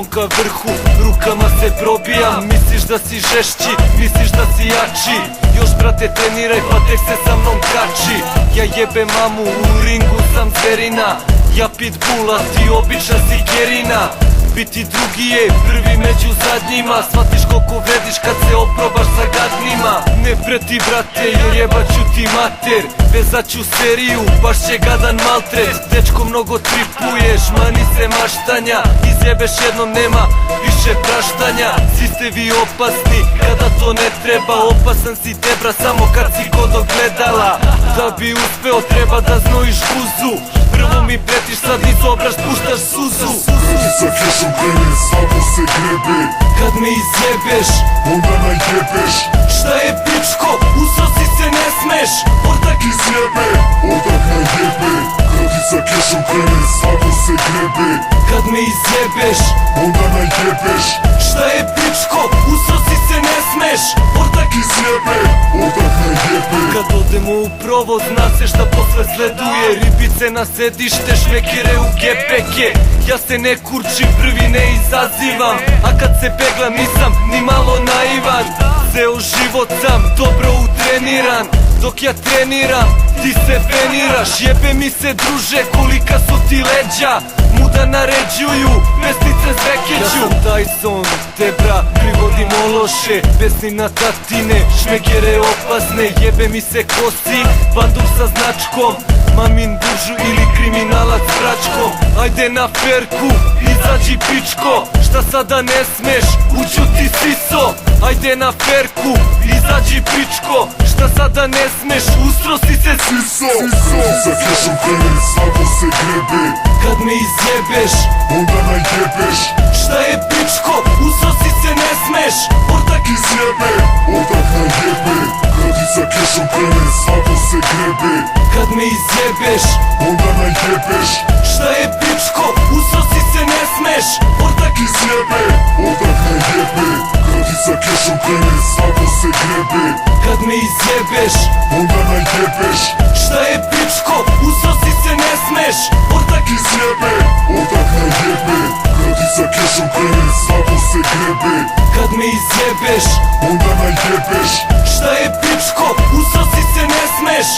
glavom ka vrhu, rukama se probijam. Misliš da si žešći, misliš da si jači. Još brate treniraj pa tek se sa mnom kači. Ja jebem mamu, u ringu sam zverina. Ja pitbull, a ti obična si kerina. Biti drugi je prvi među zadnjima. Shvatiš koliko vrediš kad se oprobaš sa gadnima. Ne preti brate jer jebat ću ti mater. Vezat ću seriju, baš će gadan maltret. Dečko mnogo tripuješ, mani se maštanja. Izjebeš jednom nema više praštanja. Svi ste vi opasni kada to ne treba. Opasan si debra samo kad si kod ogledala. Da bi uspeo treba da znojiš guzu. Prvo mi pretiš sad niz obraž puštaš suzu. Sa kešom krene, slabo se grebe. Kad me izjebeš, onda najebeš. Šta je pičko, usro si se ne smeš. Ortak Izjebe, ortak najebe. Kad sa kešom krene, slabo se grebe. Kad me izjebeš, onda najebeš. Šta je pičko, usro si se ne smeš. Ortak Izjebe, ortak najebe. Kad odemo u provod, zna se šta posle sleduje. Ribice na sedište, šmekere u gepeke. Ja se ne kurčim, prvi ne izazivam. A kad se peglam nisam ni malo naivan. Ceo život sam dobro utreniran. Dok ja treniram, ti se peniraš. Jebe mi se druže, kolika su ti leđa. Muda naređuju, pesnice zvekeću. Ja sam Tyson, tebra, privodim ološe. Besni na tatine, šmekere opasne. Jebe mi se kosi, bandum sa značkom. Mamin buržu ili kriminalac s bračkom. Ajde na ferku, izađi pičko. Šta sada ne smeš, ućuti siso. Ajde na ferku, izađi pičko. Šta sada ne smeš, ustro si se siso. Sa kešom krene, slabo se grebe. Kad me izjebeš, onda najebeš. Šta je pičko, ustro si se ne smeš. Ortak Izjebe, ortak najebe. Kad sa kešom krene, slabo se grebe. Kad me izjebeš, onda najebeš. Šta je pičko, usro si se ne smeš. Ortak Izjebe, ortak najebe. Kad sa kešom krene, slabo se grebe. Kad me izjebeš, onda najebeš. Šta je pičko, usro si se ne smeš. Ortak Izjebe, ortak najebe. Kad sa kešom krene, slabo se grebe. Kad me izjebeš, onda najebeš. Šta je pičko, usro si se ne smeš.